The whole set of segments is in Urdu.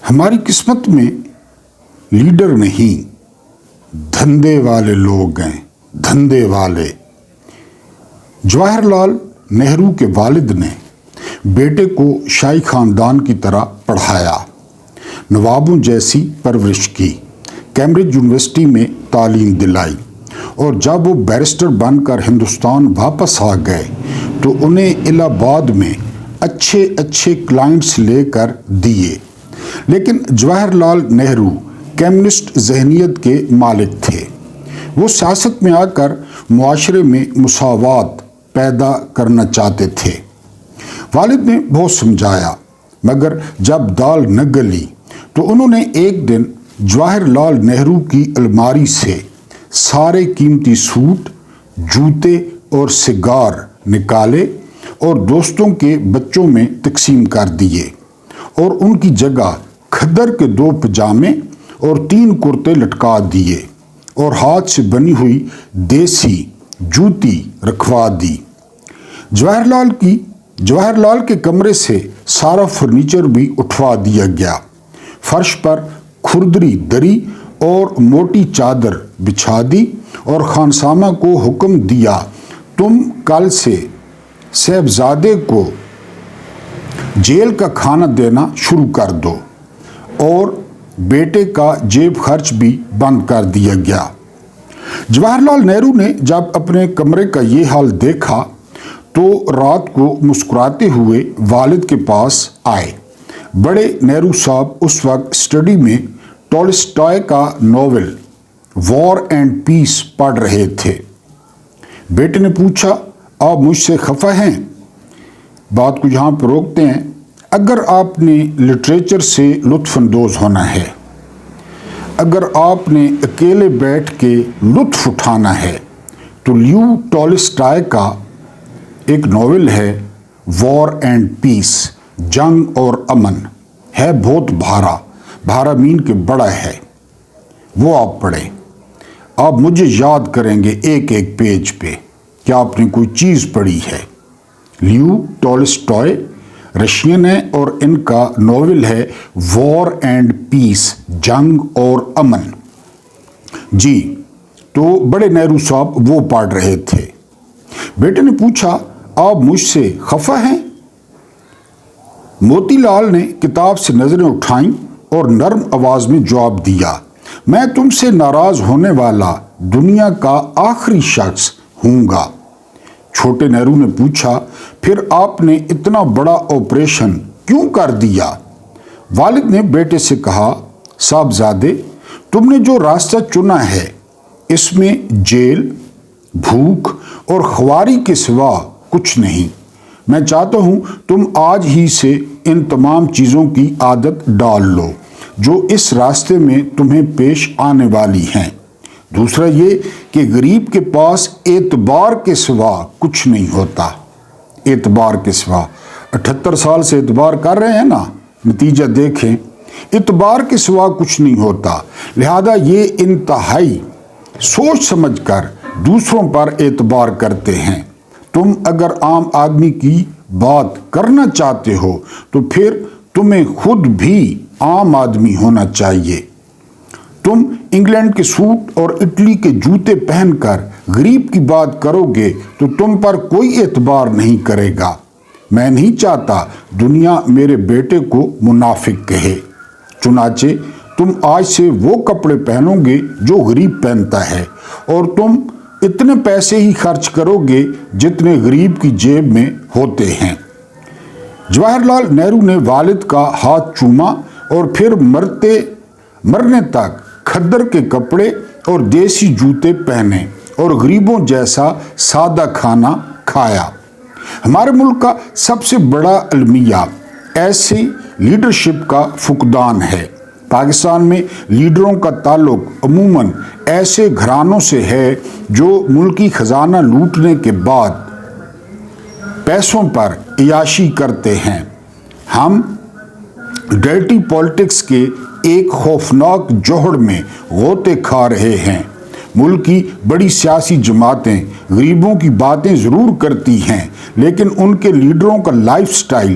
ہماری قسمت میں لیڈر نہیں دھندے والے لوگ ہیں، دھندے والے۔ جواہر لال نہرو کے والد نے بیٹے کو شاہی خاندان کی طرح پڑھایا، نوابوں جیسی پرورش کی، کیمبرج یونیورسٹی میں تعلیم دلائی، اور جب وہ بیرسٹر بن کر ہندوستان واپس آ گئے تو انہیں الہ آباد میں اچھے کلائنٹس لے کر دیے۔ لیکن جواہر لال نہرو کمیونسٹ ذہنیت کے مالک تھے۔ وہ سیاست میں آ کر معاشرے میں مساوات پیدا کرنا چاہتے تھے۔ والد نے بہت سمجھایا، مگر جب دال نہ گلی تو انہوں نے ایک دن جواہر لال نہرو کی الماری سے سارے قیمتی سوٹ، جوتے اور سگار نکالے اور دوستوں کے بچوں میں تقسیم کر دیے، اور ان کی جگہ کھدر کے 2 پجامے اور 3 کرتے لٹکا دیے، اور ہاتھ سے بنی ہوئی دیسی جوتی رکھوا دی۔ جواہر لال کے کمرے سے سارا فرنیچر بھی اٹھوا دیا گیا، فرش پر کھردری دری اور موٹی چادر بچھا دی، اور خانسامہ کو حکم دیا، تم کل سے صاحبزادے کو جیل کا کھانا دینا شروع کر دو، اور بیٹے کا جیب خرچ بھی بند کر دیا گیا۔ جواہر لال نہرو نے جب اپنے کمرے کا یہ حال دیکھا تو رات کو مسکراتے ہوئے والد کے پاس آئے۔ بڑے نہرو صاحب اس وقت اسٹڈی میں ٹالسٹائے کا ناول وار اینڈ پیس پڑھ رہے تھے۔ بیٹے نے پوچھا، آپ مجھ سے خفا ہیں؟ بات کو یہاں پر روکتے ہیں۔ اگر آپ نے لٹریچر سے لطف اندوز ہونا ہے، اگر آپ نے اکیلے بیٹھ کے لطف اٹھانا ہے، تو لیو ٹالسٹائے کا ایک ناول ہے وار اینڈ پیس، جنگ اور امن، ہے بہت بھارا مین کے بڑا ہے، وہ آپ پڑھیں۔ آپ مجھے یاد کریں گے ایک پیج پہ کہ آپ نے کوئی چیز پڑھی ہے۔ لیو ٹالسٹائے رشین ہے اور ان کا ناول ہے وار اینڈ پیس، جنگ اور امن۔ جی، تو بڑے نہرو صاحب وہ پڑھ رہے تھے۔ بیٹے نے پوچھا، آپ مجھ سے خفا ہیں؟ موتی لال نے کتاب سے نظریں اٹھائیں اور نرم آواز میں جواب دیا، میں تم سے ناراض ہونے والا دنیا کا آخری شخص ہوں گا۔ چھوٹے نہرو نے پوچھا، پھر آپ نے اتنا بڑا آپریشن کیوں کر دیا؟ والد نے بیٹے سے کہا، صاحبزادے، تم نے جو راستہ چنا ہے اس میں جیل، بھوک اور خواری کے سوا کچھ نہیں۔ میں چاہتا ہوں تم آج ہی سے ان تمام چیزوں کی عادت ڈال لو جو اس راستے میں تمہیں پیش آنے والی ہیں۔ دوسرا یہ کہ غریب کے پاس اعتبار کے سوا کچھ نہیں ہوتا۔ اعتبار کے سوا 78 سال سے اعتبار کر رہے ہیں نا، نتیجہ دیکھیں، اعتبار کے سوا کچھ نہیں ہوتا۔ لہذا یہ انتہائی سوچ سمجھ کر دوسروں پر اعتبار کرتے ہیں۔ تم اگر عام آدمی کی بات کرنا چاہتے ہو تو پھر تمہیں خود بھی عام آدمی ہونا چاہیے۔ تم انگلینڈ کے سوٹ اور اٹلی کے جوتے پہن کر غریب کی بات کرو گے تو تم پر کوئی اعتبار نہیں کرے گا۔ میں نہیں چاہتا دنیا میرے بیٹے کو منافق کہے۔ چنانچہ تم آج سے وہ کپڑے پہنو گے جو غریب پہنتا ہے، اور تم اتنے پیسے ہی خرچ کرو گے جتنے غریب کی جیب میں ہوتے ہیں۔ جواہر لال نہرو نے والد کا ہاتھ چوما اور پھر مرنے تک کھدر کے کپڑے اور دیسی جوتے پہنے اور غریبوں جیسا سادہ کھانا کھایا۔ ہمارے ملک کا سب سے بڑا المیہ ایسی لیڈرشپ کا فقدان ہے۔ پاکستان میں لیڈروں کا تعلق عموماً ایسے گھرانوں سے ہے جو ملکی خزانہ لوٹنے کے بعد پیسوں پر عیاشی کرتے ہیں۔ ہم ڈرٹی پالیٹکس کے ایک خوفناک جوہر میں غوطے کھا رہے ہیں۔ ملک کی بڑی سیاسی جماعتیں غریبوں کی باتیں ضرور کرتی ہیں، لیکن ان کے لیڈروں کا لائف سٹائل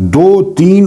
2-3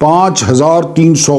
5,300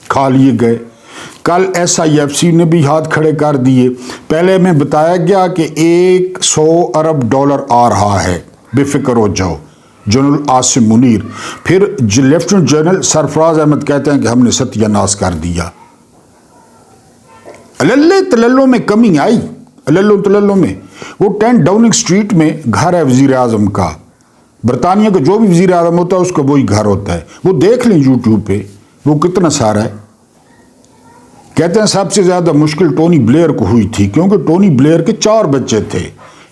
کھا لیے گئے۔ کل SIFC نے بھی ہاتھ کھڑے کر دیے۔ پہلے میں بتایا گیا کہ 100 ارب ڈالر آ رہا ہے، بے فکر ہو جاؤ، جنرل عاصم منیر۔ پھر لیفٹنٹ جنرل سرفراز احمد کہتے ہیں کہ ہم نے ستیہ ناش کر دیا۔ اللہ تللوں میں کمی آئی، اللہ تللوں میں۔ وہ 10 ڈاؤننگ سٹریٹ میں گھر ہے وزیر اعظم کا۔ برطانیہ کا جو بھی وزیر اعظم ہوتا ہے اس کا وہی گھر ہوتا ہے، وہ دیکھ لیں یوٹیوب پہ، وہ کتنا سارا ہے۔ کہتے ہیں سب سے زیادہ مشکل ٹونی بلیئر کو ہوئی تھی، کیونکہ ٹونی بلیئر کے 4 بچے تھے،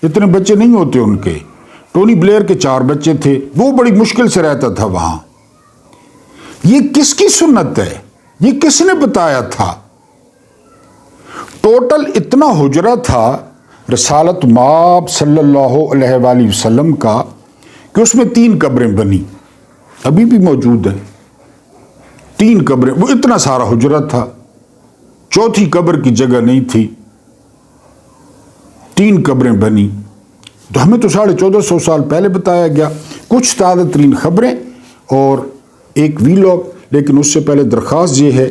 اتنے بچے نہیں ہوتے ان کے، ٹونی بلیئر کے 4 بچے تھے، وہ بڑی مشکل سے رہتا تھا وہاں۔ یہ کس کی سنت ہے؟ یہ کس نے بتایا تھا؟ ٹوٹل اتنا حجرہ تھا رسالت مآب صلی اللہ علیہ وآلہ وسلم کا کہ اس میں 3 قبریں بنی، ابھی بھی موجود ہیں 3 قبریں، وہ اتنا سارا حجرہ تھا، 4تھی قبر کی جگہ نہیں تھی، 3 قبریں بنی۔ تو ہمیں تو 1450 سال پہلے بتایا گیا، کچھ تازہ ترین خبریں اور ایک ویلاگ۔ لیکن اس سے پہلے درخواست یہ ہے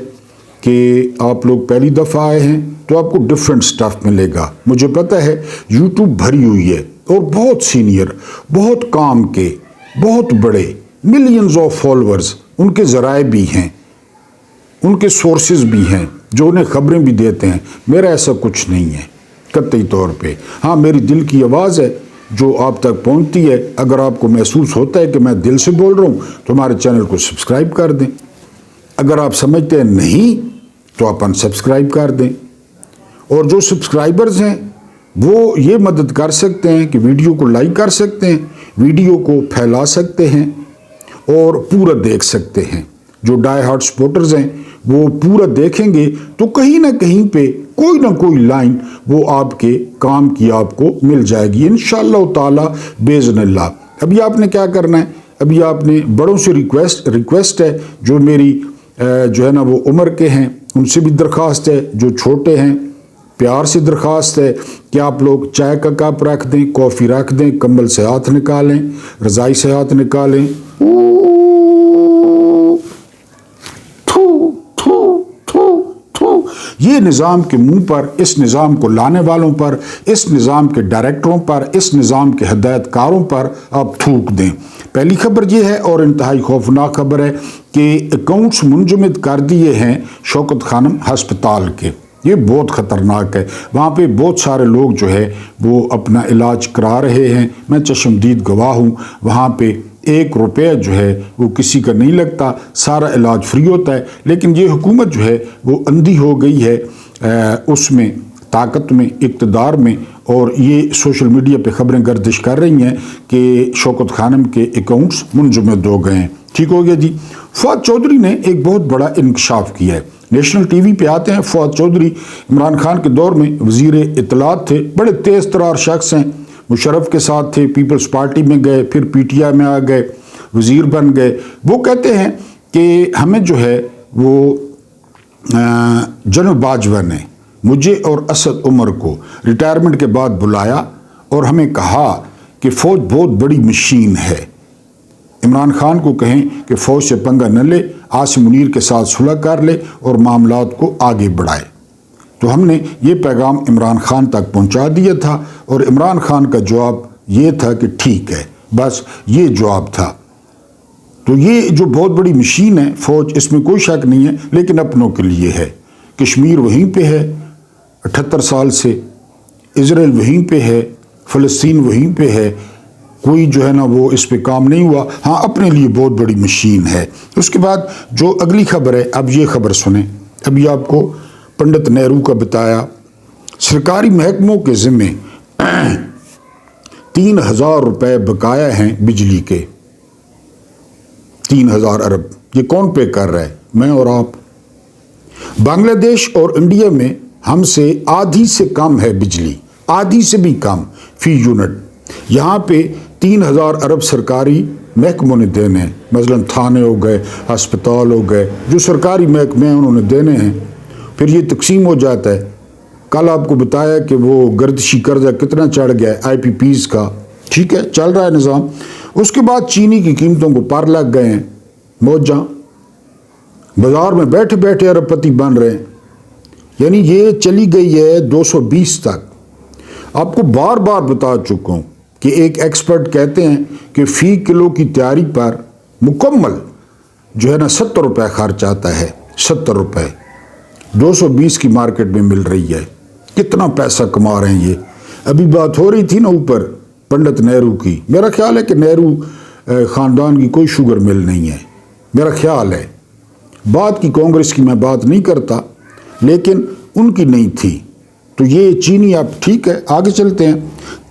کہ آپ لوگ پہلی دفعہ آئے ہیں تو آپ کو ڈیفرنٹ سٹف ملے گا۔ مجھے پتہ ہے یوٹیوب بھری ہوئی ہے اور بہت سینئر، بہت کام کے، بہت بڑے، ملینز آف فالورز، ان کے ذرائع بھی ہیں، ان کے سورسز بھی ہیں جو انہیں خبریں بھی دیتے ہیں۔ میرا ایسا کچھ نہیں ہے قطعی طور پہ۔ ہاں میری دل کی آواز ہے جو آپ تک پہنچتی ہے۔ اگر آپ کو محسوس ہوتا ہے کہ میں دل سے بول رہا ہوں تو ہمارے چینل کو سبسکرائب کر دیں، اگر آپ سمجھتے ہیں نہیں تو آپ انسبسکرائب کر دیں۔ اور جو سبسکرائبرز ہیں وہ یہ مدد کر سکتے ہیں کہ ویڈیو کو لائک کر سکتے ہیں، ویڈیو کو پھیلا سکتے ہیں اور پورا دیکھ سکتے ہیں۔ جو ڈائی ہارڈ سپورٹرز ہیں وہ پورا دیکھیں گے تو کہیں نہ کہیں پہ کوئی نہ کوئی لائن وہ آپ کے کام کی آپ کو مل جائے گی انشاءاللہ تعالی باذن اللہ۔ ابھی آپ نے کیا کرنا ہے؟ ابھی آپ نے بڑوں سے ریکویسٹ ہے، جو میری جو ہے نا وہ عمر کے ہیں ان سے بھی درخواست ہے، جو چھوٹے ہیں پیار سے درخواست ہے کہ آپ لوگ چائے کا کپ رکھ دیں، کافی رکھ دیں، کمبل سے ہاتھ نکالیں، رضائی سے ہاتھ نکالیں۔ یہ نظام کے منہ پر، اس نظام کو لانے والوں پر، اس نظام کے ڈائریکٹروں پر، اس نظام کے ہدایت کاروں پر آپ تھوک دیں۔ پہلی خبر یہ ہے اور انتہائی خوفناک خبر ہے کہ اکاؤنٹس منجمد کر دیے ہیں شوکت خانم ہسپتال کے۔ یہ بہت خطرناک ہے، وہاں پہ بہت سارے لوگ جو ہے وہ اپنا علاج کرا رہے ہیں، میں چشمدید گواہ ہوں۔ وہاں پہ 1 روپیہ جو ہے وہ کسی کا نہیں لگتا، سارا علاج فری ہوتا ہے۔ لیکن یہ حکومت جو ہے وہ اندھی ہو گئی ہے اس میں، طاقت میں، اقتدار میں، اور یہ سوشل میڈیا پہ خبریں گردش کر رہی ہیں کہ شوکت خانم کے اکاؤنٹس منجمد ہو گئے ہیں۔ ٹھیک ہو گیا جی۔ فواد چودھری نے ایک بہت بڑا انکشاف کیا ہے، نیشنل ٹی وی پہ آتے ہیں۔ فواد چودھری عمران خان کے دور میں وزیر اطلاعات تھے، بڑے تیز ترار شخص ہیں، مشرف کے ساتھ تھے، پیپلز پارٹی میں گئے، پھر PTI میں آ گئے، وزیر بن گئے۔ وہ کہتے ہیں کہ ہمیں جو ہے وہ جنرل باجوہ نے مجھے اور اسد عمر کو ریٹائرمنٹ کے بعد بلایا اور ہمیں کہا کہ فوج بہت بڑی مشین ہے، عمران خان کو کہیں کہ فوج سے پنگا نہ لے، عاصم منیر کے ساتھ صلح کر لے اور معاملات کو آگے بڑھائے۔ تو ہم نے یہ پیغام عمران خان تک پہنچا دیا تھا اور عمران خان کا جواب یہ تھا کہ ٹھیک ہے، بس یہ جواب تھا۔ تو یہ جو بہت بڑی مشین ہے فوج، اس میں کوئی شک نہیں ہے، لیکن اپنوں کے لیے ہے۔ کشمیر وہیں پہ ہے 78 سال سے، اسرائیل وہیں پہ ہے، فلسطین وہیں پہ ہے، کوئی جو ہے نا وہ اس پہ کام نہیں ہوا۔ ہاں اپنے لیے بہت بڑی مشین ہے۔ اس کے بعد جو اگلی خبر ہے، اب یہ خبر سنیں، ابھی آپ کو پنڈت نہرو کا بتایا، سرکاری محکموں کے ذمے 3000 روپے بقایا ہیں بجلی کے، 3000 ارب۔ یہ کون پے کر رہا ہے؟ میں اور آپ۔ بنگلہ دیش اور انڈیا میں ہم سے آدھی سے کم ہے بجلی، آدھی سے بھی کم فی یونٹ۔ یہاں پہ 3000 ارب سرکاری محکموں نے دینے ہیں، مثلا تھانے ہو گئے، ہسپتال ہو گئے، جو سرکاری محکمے ہیں انہوں نے دینے ہیں۔ پھر یہ تقسیم ہو جاتا ہے۔ کل آپ کو بتایا کہ وہ گردشی قرضہ کتنا چڑھ گیا ہے IPPs کا، ٹھیک ہے، چل رہا ہے نظام۔ اس کے بعد چینی کی قیمتوں کو پر لگ گئے ہیں، موجاں بازار میں بیٹھے بیٹھے ارب پتی بن رہے ہیں، یعنی یہ چلی گئی ہے 220 تک۔ آپ کو بار بار بتا چکا ہوں کہ ایک ایکسپرٹ کہتے ہیں کہ فی کلو کی تیاری پر مکمل جو ہے نا 70 روپے خرچ آتا ہے، 70 روپے 220 کی مارکیٹ میں مل رہی ہے۔ کتنا پیسہ کما رہے ہیں یہ۔ ابھی بات ہو رہی تھی نا اوپر پنڈت نہرو کی، میرا خیال ہے کہ نہرو خاندان کی کوئی شوگر مل نہیں ہے، میرا خیال ہے۔ بات کی کانگریس کی میں بات نہیں کرتا، لیکن ان کی نہیں تھی۔ تو یہ چینی اب ٹھیک ہے، آگے چلتے ہیں۔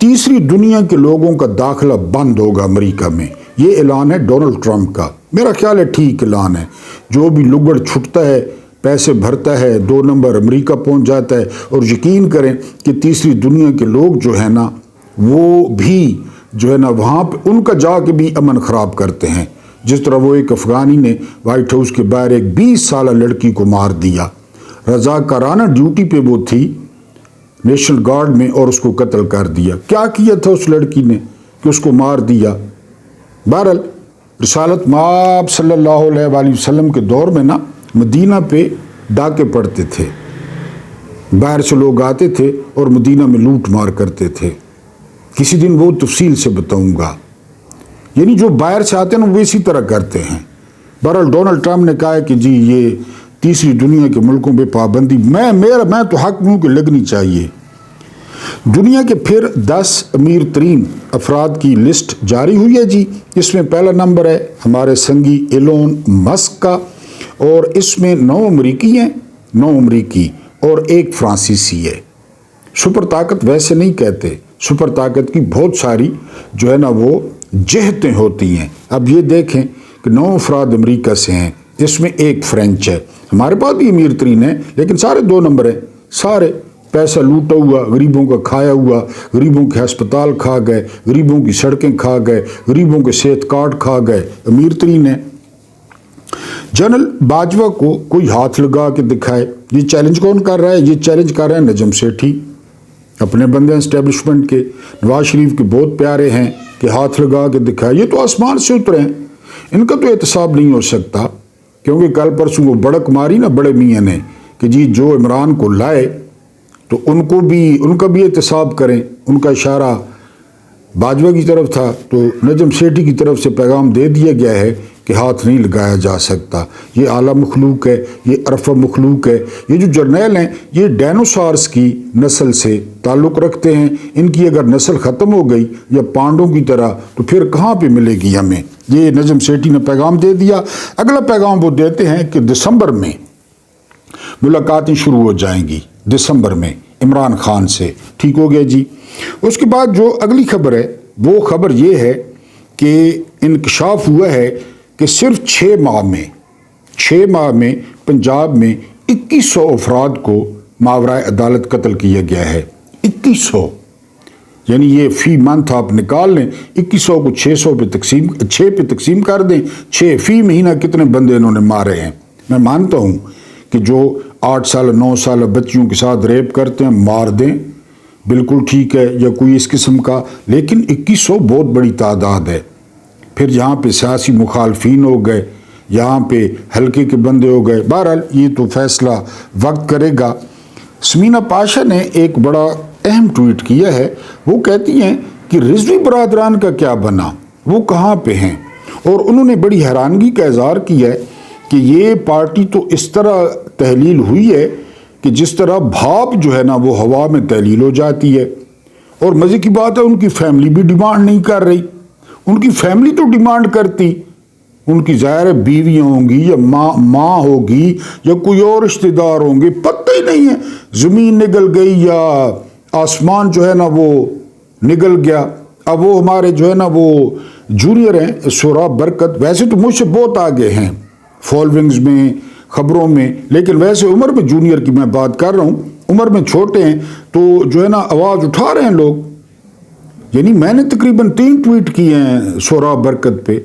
تیسری دنیا کے لوگوں کا داخلہ بند ہوگا امریکہ میں، یہ اعلان ہے ڈونلڈ ٹرمپ کا۔ میرا خیال ہے ٹھیک اعلان ہے۔ جو بھی لگڑ چھٹتا ہے، پیسے بھرتا ہے، 2 نمبر امریکہ پہنچ جاتا ہے، اور یقین کریں کہ تیسری دنیا کے لوگ جو ہے نا وہ بھی جو ہے نا وہاں پہ ان کا جا کے بھی امن خراب کرتے ہیں۔ جس طرح وہ ایک افغانی نے وائٹ ہاؤس کے باہر ایک 20 سالہ لڑکی کو مار دیا، رضاکارانہ ڈیوٹی پہ وہ تھی نیشنل گارڈ میں، اور اس کو قتل کر دیا۔ کیا کیا تھا اس لڑکی نے کہ اس کو مار دیا؟ بہرحال رسالت مآب صلی اللہ علیہ وآلہ وسلم کے دور میں نا مدینہ پہ ڈاکے پڑتے تھے، باہر سے لوگ آتے تھے اور مدینہ میں لوٹ مار کرتے تھے۔ کسی دن وہ تفصیل سے بتاؤں گا۔ یعنی جو باہر سے آتے ہیں نا وہ اسی طرح کرتے ہیں۔ بہرحال ڈونلڈ ٹرمپ نے کہا ہے کہ جی یہ تیسری دنیا کے ملکوں پہ پابندی میں تو حق ہوں کہ لگنی چاہیے۔ دنیا کے پھر 10 امیر ترین افراد کی لسٹ جاری ہوئی ہے جی۔ اس میں پہلا نمبر ہے ہمارے سنگی ایلون مسک کا، اور اس میں 9 امریکی ہیں، 9 امریکی اور 1 فرانسیسی ہے۔ سپر طاقت ویسے نہیں کہتے، سپر طاقت کی بہت ساری جو ہے نا وہ جہتیں ہوتی ہیں۔ اب یہ دیکھیں کہ 9 افراد امریکہ سے ہیں، اس میں 1 فرینچ ہے۔ ہمارے پاس بھی امیر ترین ہیں لیکن سارے 2 نمبر ہیں، سارے پیسہ لوٹا ہوا، غریبوں کا کھایا ہوا، غریبوں کے ہسپتال کھا گئے، غریبوں کی سڑکیں کھا گئے، غریبوں کے صحت کارڈ کھا گئے، امیر ترین ہیں۔ جنرل باجوہ کو کوئی ہاتھ لگا کے دکھائے۔ یہ چیلنج کون کر رہا ہے؟ یہ چیلنج کر رہے ہیں نجم سیٹھی، اپنے بندے اسٹیبلشمنٹ کے، نواز شریف کے بہت پیارے ہیں کہ ہاتھ لگا کے دکھائے۔ یہ تو آسمان سے اترے ہیں، ان کا تو احتساب نہیں ہو سکتا، کیونکہ کل پرسوں وہ بڑک ماری نا بڑے میاں نے کہ جی جو عمران کو لائے تو ان کا بھی احتساب کریں۔ ان کا اشارہ باجوہ کی طرف تھا، تو نجم سیٹھی کی طرف سے پیغام دے دیا گیا ہے کہ ہاتھ نہیں لگایا جا سکتا۔ یہ اعلیٰ مخلوق ہے، یہ ارفع مخلوق ہے۔ یہ جو جرنیل ہیں یہ ڈائنوسارز کی نسل سے تعلق رکھتے ہیں۔ ان کی اگر نسل ختم ہو گئی یا پانڈوں کی طرح تو پھر کہاں پہ ملے گی ہمیں؟ یہ نجم سیٹھی نے پیغام دے دیا۔ اگلا پیغام وہ دیتے ہیں کہ دسمبر میں ملاقاتیں شروع ہو جائیں گی، دسمبر میں عمران خان سے۔ ٹھیک ہو گیا جی۔ اس کے بعد جو اگلی خبر ہے وہ خبر یہ ہے کہ انکشاف ہوا ہے کہ صرف 6 ماہ میں پنجاب میں 2100 افراد کو ماورائے عدالت قتل کیا گیا ہے۔ 2100، یعنی یہ فی منتھ آپ نکال لیں، 2100 کو 600 پہ تقسیم کر دیں، 6 فی مہینہ کتنے بندے انہوں نے مارے ہیں۔ میں مانتا ہوں کہ جو 8 سال 9 سال بچیوں کے ساتھ ریپ کرتے ہیں مار دیں، بالکل ٹھیک ہے، یا کوئی اس قسم کا، لیکن 2100 بہت بڑی تعداد ہے۔ پھر یہاں پہ سیاسی مخالفین ہو گئے، یہاں پہ حلقے کے بندے ہو گئے۔ بہرحال یہ تو فیصلہ وقت کرے گا۔ سمینہ پاشا نے ایک بڑا اہم ٹویٹ کیا ہے۔ وہ کہتی ہیں کہ رضوی برادران کا کیا بنا، وہ کہاں پہ ہیں، اور انہوں نے بڑی حیرانگی کا اظہار کیا ہے کہ یہ پارٹی تو اس طرح تحلیل ہوئی ہے کہ جس طرح بھاپ جو ہے نا وہ ہوا میں تحلیل ہو جاتی ہے۔ اور مزے کی بات ہے ان کی فیملی بھی ڈیمانڈ نہیں کر رہی، ان کی فیملی تو ڈیمانڈ کرتی، ان کی ظاہر بیویاں ہوں گی یا ماں ہوگی یا کوئی اور رشتہ دار ہوں گے، پتہ ہی نہیں ہے، زمین نگل گئی یا آسمان جو ہے نا وہ نگل گیا۔ اب وہ ہمارے جو ہے نا وہ جونیئر ہیں سہراب برکت، ویسے تو مجھ سے بہت آگے ہیں فالوئنگز میں، خبروں میں، لیکن ویسے عمر میں جونیئر کی میں بات کر رہا ہوں، عمر میں چھوٹے ہیں تو جو ہے نا آواز اٹھا رہے ہیں لوگ۔ یعنی میں نے تقریباً 3 ٹویٹ کیے ہیں سہراب برکت پہ،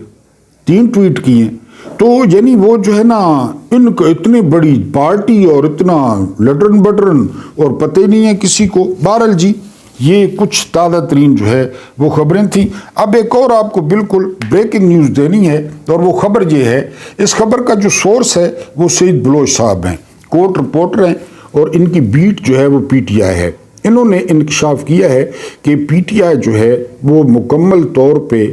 3 ٹویٹ کیے ہیں، تو یعنی وہ جو ہے نا ان کو اتنی بڑی پارٹی اور اتنا لٹرن بٹرن اور پتہ ہی نہیں ہے کسی کو۔ بہرحال جی یہ کچھ تازہ ترین جو ہے وہ خبریں تھیں۔ اب ایک اور آپ کو بالکل بریکنگ نیوز دینی ہے، اور وہ خبر یہ ہے، اس خبر کا جو سورس ہے وہ سعید بلوچ صاحب ہیں، کورٹ رپورٹر ہیں، اور ان کی بیٹ جو ہے وہ پی ٹی آئی ہے۔ انہوں نے انکشاف کیا ہے کہ پی ٹی آئی جو ہے وہ مکمل طور پہ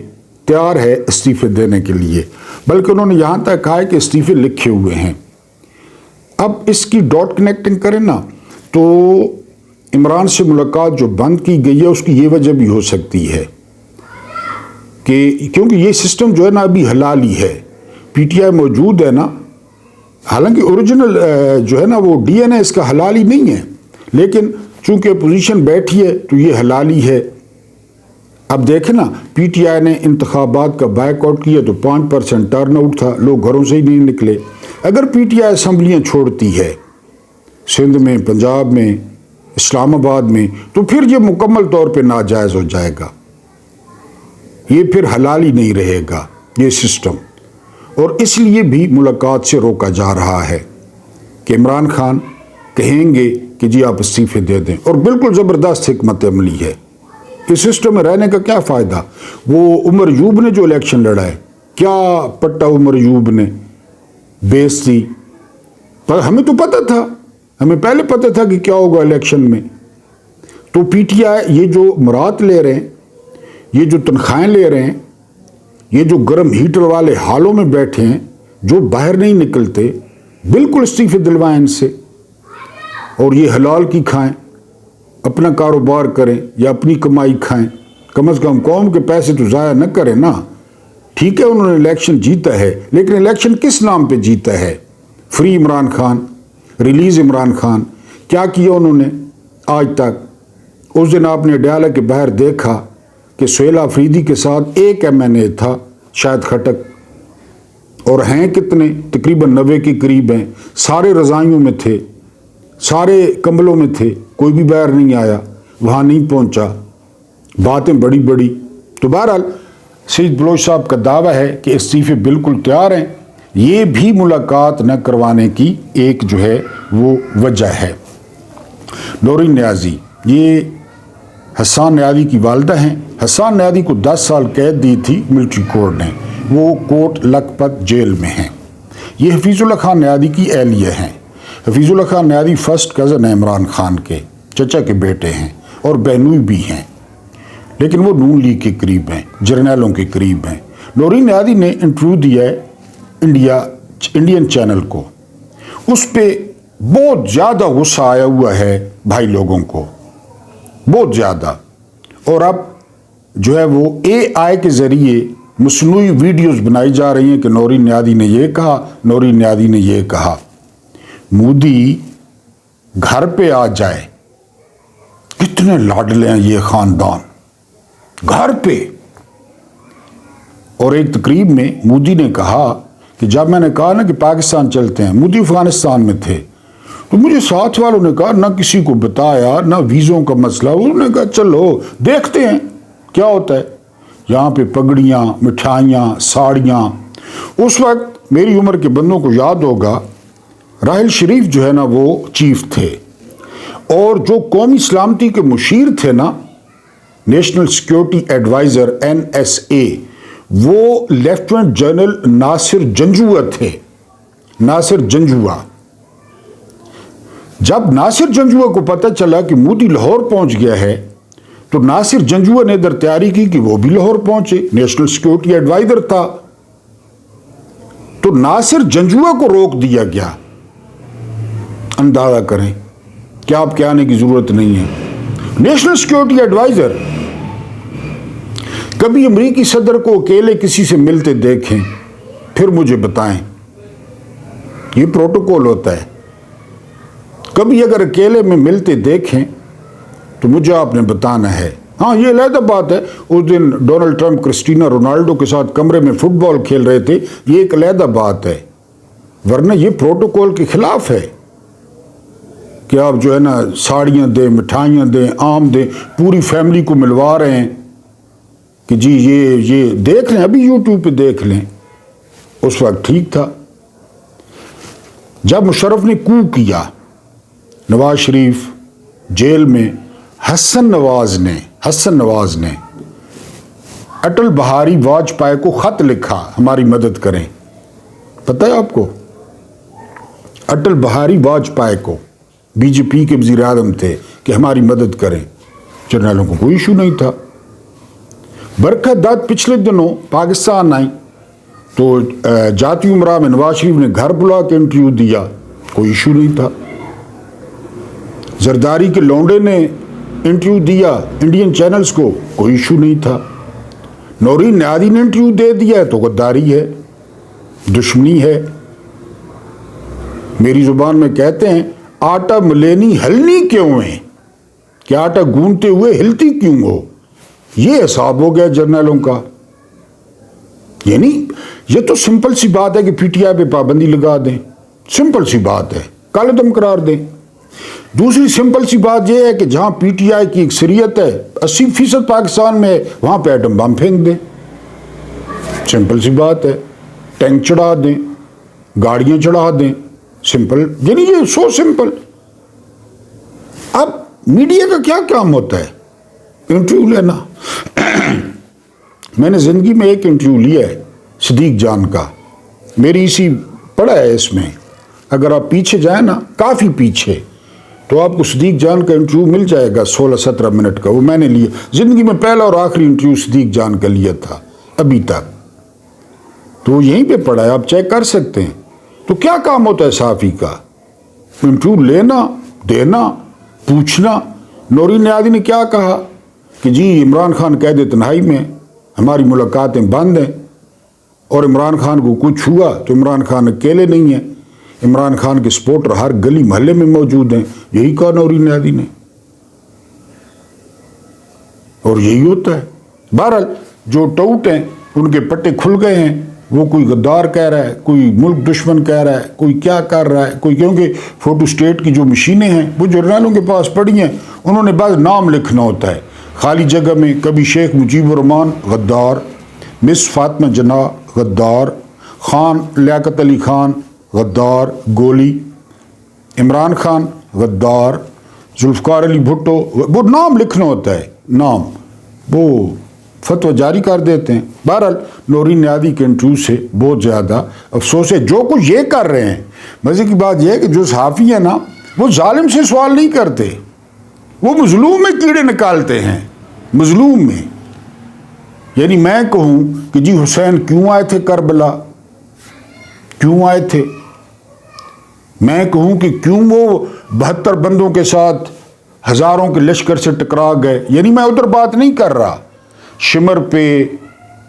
تیار ہے استعفے دینے کے لیے، بلکہ انہوں نے یہاں تک کہا ہے کہ استعفے لکھے ہوئے ہیں۔ اب اس کی ڈاٹ کنیکٹنگ کریں نا تو عمران سے ملاقات جو بند کی گئی ہے اس کی یہ وجہ بھی ہو سکتی ہے کہ کیونکہ یہ سسٹم جو ہے نا ابھی حلالی ہے، پی ٹی آئی موجود ہے نا، حالانکہ اوریجنل جو ہے نا وہ ڈی این اے اس کا حلالی نہیں ہے، لیکن چونکہ اپوزیشن بیٹھی ہے تو یہ حلالی ہے۔ اب دیکھیں نا، پی ٹی آئی نے انتخابات کا بائیک آؤٹ کیا تو 5% ٹرن آؤٹ تھا، لوگ گھروں سے ہی نہیں نکلے۔ اگر پی ٹی آئی اسمبلیاں چھوڑتی ہے سندھ میں، پنجاب میں، اسلام آباد میں، تو پھر یہ مکمل طور پہ ناجائز ہو جائے گا، یہ پھر حلالی نہیں رہے گا یہ سسٹم، اور اس لیے بھی ملاقات سے روکا جا رہا ہے کہ عمران خان کہیں گے کہ جی آپ استعفے دے دیں، اور بالکل زبردست حکمت عملی ہے۔ اس سسٹم میں رہنے کا کیا فائدہ؟ وہ عمر ایوب نے جو الیکشن لڑا ہے، کیا پٹا عمر ایوب نے بیس تھی، پر ہمیں تو پتہ تھا، ہمیں پہلے پتہ تھا کہ کیا ہوگا الیکشن میں۔ تو پی ٹی آئی یہ جو مراد لے رہے ہیں، یہ جو تنخواہیں لے رہے ہیں، یہ جو گرم ہیٹر والے حالوں میں بیٹھے ہیں، جو باہر نہیں نکلتے، بالکل استعفے دلوائیں ان سے، اور یہ حلال کی کھائیں، اپنا کاروبار کریں یا اپنی کمائی کھائیں، کم از کم قوم کے پیسے تو ضائع نہ کریں نا۔ ٹھیک ہے انہوں نے الیکشن جیتا ہے، لیکن الیکشن کس نام پہ جیتا ہے؟ فری عمران خان، ریلیز عمران خان، کیا کیا انہوں نے آج تک؟ اس دن آپ نے ڈیالہ کے باہر دیکھا کہ سہیل آفریدی کے ساتھ ایک ایم این اے تھا، شاید کھٹک، اور ہیں کتنے؟ تقریباً 90 کے قریب ہیں، سارے رضائیوں میں تھے، سارے کمبلوں میں تھے، کوئی بھی باہر نہیں آیا، وہاں نہیں پہنچا، باتیں بڑی بڑی۔ تو بہرحال سعید بلوچ صاحب کا دعویٰ ہے کہ استعفے بالکل تیار ہیں، یہ بھی ملاقات نہ کروانے کی ایک جو ہے وہ وجہ ہے۔ نورین نیازی، یہ حسان نیازی کی والدہ ہیں۔ حسان نیازی کو 10 سال قید دی تھی ملٹری کورٹ نے، وہ کوٹ لکھپت جیل میں ہیں۔ یہ حفیظ اللہ خان نیازی کی اہلیہ ہیں۔ حفیظ اللہ خان نیازی فرسٹ کزن ہیں عمران خان کے، چچا کے بیٹے ہیں، اور بہنوئی بھی ہیں، لیکن وہ نون لیگ کے قریب ہیں، جرنیلوں کے قریب ہیں۔ نورین نیازی نے انٹرویو دیا ہے انڈین چینل کو، اس پہ بہت زیادہ غصہ آیا ہوا ہے بھائی لوگوں کو، بہت زیادہ، اور اب جو ہے وہ اے آئی کے ذریعے مصنوعی ویڈیوز بنائی جا رہی ہیں کہ نورین نیازی نے یہ کہا، نورین نیازی نے یہ کہا۔ مودی گھر پہ آ جائے، کتنے لاڈلے ہیں یہ خاندان، گھر پہ۔ اور ایک تقریب میں مودی نے کہا کہ جب میں نے کہا نا کہ پاکستان چلتے ہیں، مودی افغانستان میں تھے، تو مجھے ساتھ والوں نے کہا نہ کسی کو بتایا، نہ ویزوں کا مسئلہ، انہوں نے کہا چلو دیکھتے ہیں کیا ہوتا ہے۔ یہاں پہ پگڑیاں، مٹھائیاں، ساڑیاں۔ اس وقت میری عمر کے بندوں کو یاد ہوگا راحل شریف جو ہے نا وہ چیف تھے، اور جو قومی سلامتی کے مشیر تھے نا، نیشنل سیکیورٹی ایڈوائزر NSA، وہ لیفٹیننٹ جنرل ناصر جنجوعہ تھے، ناصر جنجوعہ۔ جب ناصر جنجوعہ کو پتہ چلا کہ مودی لاہور پہنچ گیا ہے، تو ناصر جنجوعہ نے ادھر تیاری کی کہ وہ بھی لاہور پہنچے، نیشنل سیکیورٹی ایڈوائزر تھا، تو ناصر جنجوعہ کو روک دیا گیا۔ اندازہ کریں کہ آپ کے آنے کی ضرورت نہیں ہے۔ نیشنل سیکیورٹی ایڈوائزر، کبھی امریکی صدر کو اکیلے کسی سے ملتے دیکھیں پھر مجھے بتائیں، یہ پروٹوکول ہوتا ہے۔ کبھی اگر اکیلے میں ملتے دیکھیں تو مجھے آپ نے بتانا ہے۔ ہاں یہ علیحدہ بات ہے، اس دن ڈونلڈ ٹرمپ کرسٹینا رونالڈو کے ساتھ کمرے میں فٹ بال کھیل رہے تھے، یہ ایک علیحدہ بات ہے، ورنہ یہ پروٹوکول کے خلاف ہے کہ آپ جو ہے نا ساڑیاں دیں، مٹھائیاں دیں، آم دیں، پوری فیملی کو ملوا رہے ہیں کہ جی یہ دیکھ لیں، ابھی یوٹیوب پہ دیکھ لیں۔ اس وقت ٹھیک تھا۔ جب مشرف نے کو کیا، نواز شریف جیل میں حسن نواز نے اٹل بہاری واجپئی کو خط لکھا ہماری مدد کریں. پتہ ہے آپ کو؟ اٹل بہاری واجپئی کو، بی جے پی کے وزیر اعظم تھے، کہ ہماری مدد کریں. جرنیلوں کو کوئی ایشو نہیں تھا. برکت دت پچھلے دنوں پاکستان آئی تو جاتی عمرہ میں نواز شریف نے گھر بلا کے انٹرویو دیا، کوئی ایشو نہیں تھا. زرداری کے لونڈے نے انٹرویو دیا انڈین چینلز کو، کوئی ایشو نہیں تھا. نورین نیادی نے انٹرویو دے دیا ہے تو غداری ہے، دشمنی ہے. میری زبان میں کہتے ہیں آٹا ملینی ہلنی کیوں ہے، کہ آٹا گونتے ہوئے ہلتی کیوں ہو. یہ حساب ہو گیا جرنیلوں کا. یعنی یہ تو سمپل سی بات ہے کہ پی ٹی آئی پہ پابندی لگا دیں، سمپل سی بات ہے، کالے دم قرار دیں. دوسری سمپل سی بات یہ ہے کہ جہاں پی ٹی آئی کی اکثریت ہے 80% پاکستان میں ہے، وہاں پہ ایٹم بم پھینک دیں. سمپل سی بات ہے. ٹینک چڑھا دیں، گاڑیاں چڑھا دیں، سمپل. یعنی یہ سو سمپل. اب میڈیا کا کیا کام ہوتا ہے؟ انٹرویو لینا. میں نے زندگی میں ایک انٹرویو لیا ہے صدیق جان کا، میری اسی پڑا ہے اس میں. اگر آپ پیچھے جائیں نا، کافی پیچھے، تو آپ کو صدیق جان کا انٹرویو مل جائے گا 16-17 منٹ کا. وہ میں نے لیا زندگی میں پہلا اور آخری انٹرویو صدیق جان کا لیا تھا ابھی تک. تو یہیں پہ پڑا ہے، آپ چیک کر سکتے ہیں. تو کیا کام ہوتا ہے صحافی کا؟ انٹرویو لینا، دینا، پوچھنا. نورین نیادی نے کیا کہا کہ جی عمران خان قید تنہائی میں، ہماری ملاقاتیں بند ہیں، اور عمران خان کو کچھ ہوا تو عمران خان اکیلے نہیں ہیں، عمران خان کے سپورٹر ہر گلی محلے میں موجود ہیں. یہی کہا نورین نیادی نے، اور یہی ہوتا ہے. بہرحال جو ٹوٹ ہیں ان کے پٹے کھل گئے ہیں. وہ کوئی غدار کہہ رہا ہے، کوئی ملک دشمن کہہ رہا ہے، کوئی کیا کر رہا ہے، کوئی، کیونکہ فوٹو اسٹیٹ کی جو مشینیں ہیں وہ جرنیلوں کے پاس پڑی ہیں. انہوں نے بعض نام لکھنا ہوتا ہے خالی جگہ میں. کبھی شیخ مجیب الرحمان غدار، مس فاطمہ جناح غدار، خان لیاقت علی خان غدار گولی، عمران خان غدار، ذوالفقار علی بھٹو. وہ نام لکھنا ہوتا ہے، نام. وہ فتویٰ جاری کر دیتے ہیں. بہرحال نورین نیادی کے انٹرویو سے بہت زیادہ افسوس ہے. جو کچھ یہ کر رہے ہیں، مزے کی بات یہ ہے کہ جو صحافی ہیں نا، وہ ظالم سے سوال نہیں کرتے، وہ مظلوم میں کیڑے نکالتے ہیں. مظلوم میں، یعنی میں کہوں کہ جی حسین کیوں آئے تھے کربلا، کیوں آئے تھے؟ میں کہوں کہ کیوں وہ 72 بندوں کے ساتھ ہزاروں کے لشکر سے ٹکرا گئے، یعنی میں ادھر بات نہیں کر رہا. شمر پہ،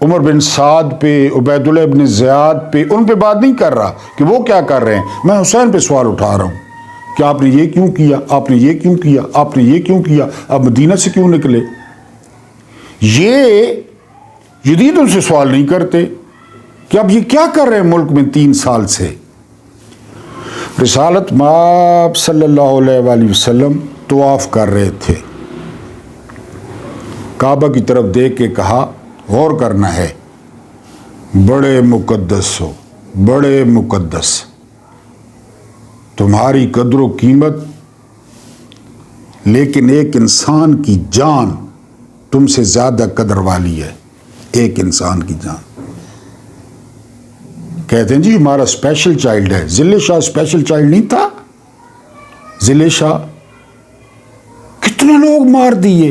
عمر بن سعد پہ، عبید اللہ بن زیاد پہ، ان پہ بات نہیں کر رہا کہ وہ کیا کر رہے ہیں. میں حسین پہ سوال اٹھا رہا ہوں کہ آپ نے یہ کیوں کیا، آپ نے یہ کیوں کیا، آپ نے یہ کیوں کیا، آپ مدینہ سے کیوں نکلے. یہ جدید ان سے سوال نہیں کرتے کہ اب یہ کیا کر رہے ہیں ملک میں 3 سال سے. رسالت مآب صلی اللہ علیہ وآلہ وسلم طواف کر رہے تھے، کعبہ کی طرف دیکھ کے کہا غور کرنا ہے، بڑے مقدس ہو، بڑے مقدس، تمہاری قدر و قیمت، لیکن ایک انسان کی جان تم سے زیادہ قدر والی ہے. ایک انسان کی جان. کہتے ہیں جی ہمارا اسپیشل چائلڈ ہے. ذل شاہ اسپیشل چائلڈ نہیں تھا؟ ذل شاہ کتنے لوگ مار دیے،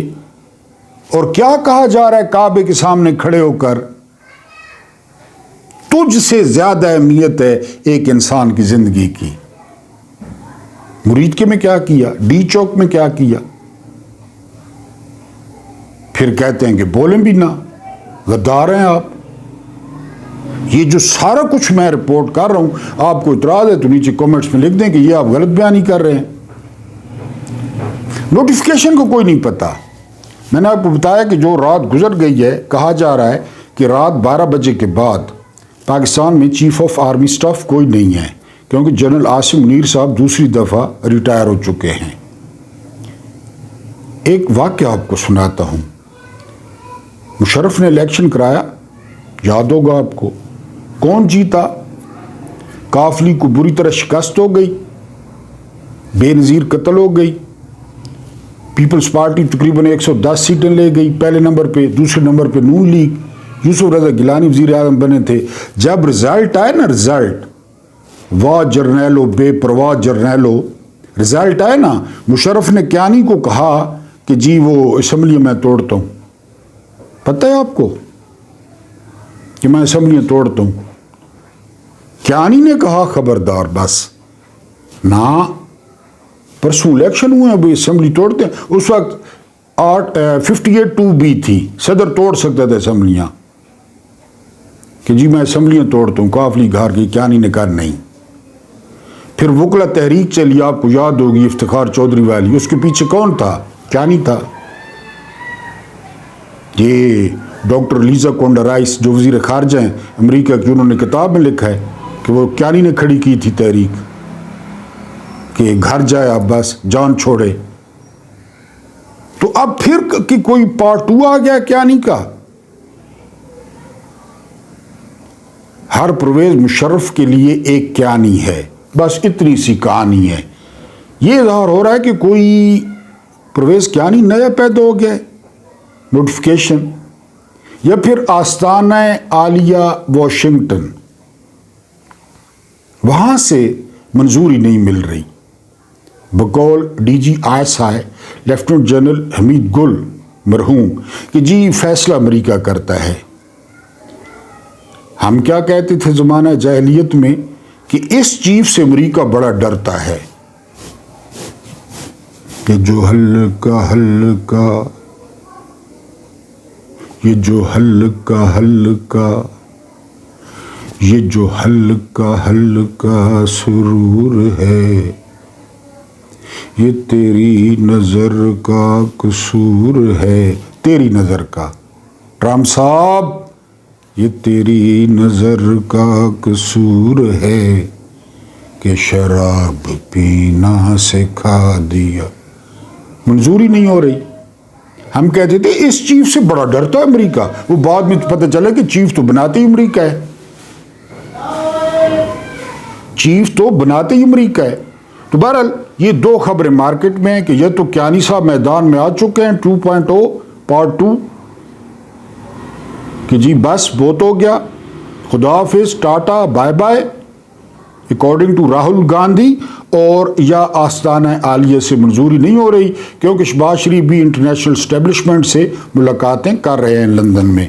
اور کیا کہا جا رہا ہے کعبے کے سامنے کھڑے ہو کر، تجھ سے زیادہ اہمیت ہے ایک انسان کی زندگی کی. مرید کے میں کیا کیا، ڈی چوک میں کیا کیا. پھر کہتے ہیں کہ بولیں بھی نہ، غدار ہیں آپ. یہ جو سارا کچھ میں رپورٹ کر رہا ہوں، آپ کو اعتراض ہے تو نیچے کامنٹس میں لکھ دیں کہ یہ آپ غلط بیانی کر رہے ہیں. نوٹیفیکیشن کو کوئی نہیں پتا. میں نے آپ کو بتایا کہ جو رات گزر گئی ہے، کہا جا رہا ہے کہ رات 12 بجے کے بعد پاکستان میں چیف آف آرمی سٹاف کوئی نہیں ہے، کیونکہ جنرل عاصم منیر صاحب دوسری دفعہ ریٹائر ہو چکے ہیں. ایک واقعہ آپ کو سناتا ہوں. مشرف نے الیکشن کرایا، یاد ہوگا آپ کو. کون جیتا؟ قافلی کو بری طرح شکست ہو گئی، بے نظیر قتل ہو گئی. پیپلز پارٹی تقریباً 110 سیٹیں لے گئی پہلے نمبر پہ، دوسرے نمبر پہ نون لیگ، یوسف رضا گیلانی وزیر اعظم بنے تھے۔ جب رزلٹ آئے نا، رزلٹ، واہ جرنیلو بے پرواہ جرنیلو، رزلٹ آئے نا، مشرف نے کیانی کو کہا کہ جی وہ اسمبلی میں توڑتا ہوں، پتہ ہے آپ کو کہ میں اسمبلیاں توڑتا ہوں؟ کیانی نے کہا خبردار، بس نہ پرسوں الیکشن ہوئے ابھی اسمبلی توڑتے ہیں۔ اس وقت 58(2)B تھی، صدر توڑ سکتا تھا اسمبلیاں، کہ جی میں اسمبلیاں توڑتا ہوں، کافلی گھار کی، کیانی نے کہا نہیں۔ پھر وکلا تحریک چلی، آپ کو یاد ہوگی، افتخار چودھری والی، اس کے پیچھے کون تھا؟ کیانی تھا۔ یہ ڈاکٹر لیزا کونڈا رائس جو وزیر خارجہ ہیں امریکہ کی، انہوں نے کتاب میں لکھا ہے کہ وہ کیانی نے کھڑی کی تھی تحریک، کہ گھر جائے اب بس جان چھوڑے۔ تو اب پھر کہ کوئی پارٹ 2 آ گیا کیانی کا۔ ہر پرویز مشرف کے لیے ایک کیانی ہے، بس اتنی سی کہانی ہے۔ یہ اظہار ہو رہا ہے کہ کوئی پرویز کیانی نیا پیدا ہو گیا ہے، نوٹیفیکیشن، یا پھر آستانہ عالیہ واشنگٹن، وہاں سے منظوری نہیں مل رہی۔ بقول D G ISI lieutenant general Hamid Gul مرحوم کہ جی فیصلہ امریکہ کرتا ہے۔ ہم کیا کہتے تھے زمانہ جاہلیت میں کہ اس چیف سے امریکہ بڑا ڈرتا ہے، کہ جو ہلکا ہلکا، یہ جو ہلکا ہلکا، یہ جو ہلکا ہلکا سرور ہے، یہ تیری نظر کا قصور ہے۔ تیری نظر کا، ٹرمپ صاحب، یہ تیری نظر کا قصور ہے کہ شراب پینا سکھا دیا۔ منظوری نہیں ہو رہی۔ ہم کہتے تھے اس چیف سے بڑا ڈرتا ہے امریکہ، وہ بعد میں پتہ چلا کہ چیف تو بناتے ہی امریکہ ہے، چیف تو بناتے ہی امریکہ ہے۔ تو بہرحال یہ دو خبریں مارکیٹ میں ہیں کہ یہ تو کیانی صاحب میدان میں آ چکے ہیں 2.0 پارٹ 2، کہ جی بس بہت ہو گیا، خدا حافظ، tata, bye bye, according to Rahul Gandhi, اور یا آستانہ عالیہ سے منظوری نہیں ہو رہی، کیونکہ شہباز شریف بھی انٹرنیشنل اسٹیبلشمنٹ سے ملاقاتیں کر رہے ہیں لندن میں۔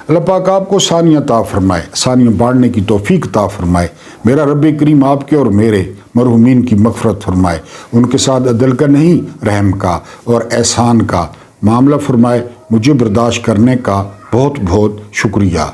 اللہ پاک آپ کو ثانیہ عطا فرمائے، ثانیہ بانٹنے کی توفیق عطا فرمائے۔ میرا رب کریم آپ کے اور میرے مرحومین کی مغفرت فرمائے، ان کے ساتھ عدل کا نہیں رحم کا اور احسان کا معاملہ فرمائے۔ مجھے برداشت کرنے کا بہت بہت شکریہ۔